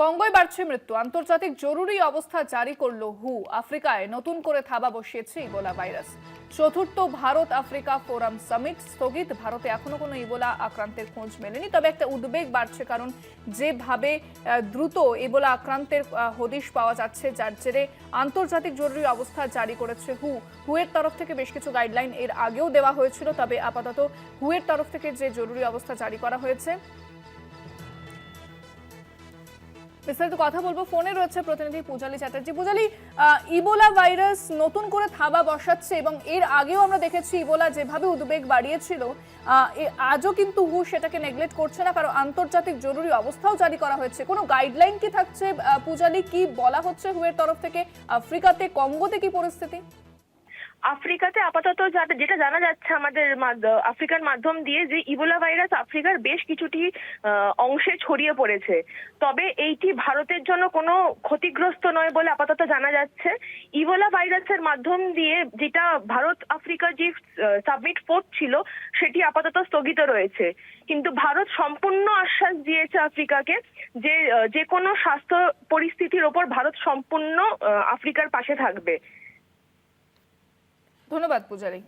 কঙ্গোয় বাড়ছে মৃত্যু, আন্তর্জাতিক জরুরি অবস্থা জারি করল হু। আফ্রিকায় নতুন করে থাবা বসিয়েছে ইবোলা ভাইরাস। চতুর্থ ভারত আফ্রিকা ফোরাম সামিট স্থগিত। ভারতে এখনো কোনো ইবোলা আক্রান্তের খোঁজ মেলেনি, তবে একটা উদ্বেগ বাড়ছে, কারণ যেভাবে দ্রুত ইবোলা আক্রান্তের হদিশ পাওয়া যাচ্ছে, যার জেরে আন্তর্জাতিক জরুরি অবস্থা জারি করেছে হু। হু এর তরফ থেকে বেশ কিছু গাইডলাইন এর আগেও দেওয়া হয়েছিল, তবে আপাতত হু এর তরফ থেকে যে জরুরি অবস্থা জারি করা হয়েছে। বিস্তারিত কথা বলবো, ফোনে রয়েছে প্রতিনিধি পূজালি চ্যাটার্জি। পূজালি, ইবোলা ভাইরাস নতুন করে থাবা বসাচ্ছে এবং এর আগেও আমরা দেখেছি ইবোলা যেভাবে উদ্বেগ বাড়িয়েছিল, আজও কিন্তু হু সেটাকে নেগলেক্ট করছে না, কারণ আন্তর্জাতিক জরুরি অবস্থাও জারি করা হয়েছে। কোনো গাইডলাইন কি থাকছে পূজালি, কি বলা হচ্ছে হু এর তরফ থেকে? আফ্রিকাতে, কঙ্গোতে কি পরিস্থিতি? আফ্রিকাতে আপাতত যেটা জানা যাচ্ছে আমাদের আফ্রিকার মাধ্যম দিয়ে, যে ইবোলা ভাইরাস আফ্রিকার বেশ কিছুটি অংশে ছড়িয়ে পড়েছে। তবে এইটি ভারতের জন্য কোনো ক্ষতিগ্রস্ত নয় বলে আপাতত জানা যাচ্ছে। ইবোলা ভাইরাসের মাধ্যম দিয়ে যেটা ভারত আফ্রিকার যে সাবমিট 4 ছিল, সেটি আপাতত স্থগিত রয়েছে। কিন্তু ভারত সম্পূর্ণ আশ্বাস দিয়েছে আফ্রিকাকে যে কোনো স্বাস্থ্য পরিস্থিতির ওপর ভারত সম্পূর্ণ আফ্রিকার পাশে থাকবে। ধন্যবাদ পূজারি।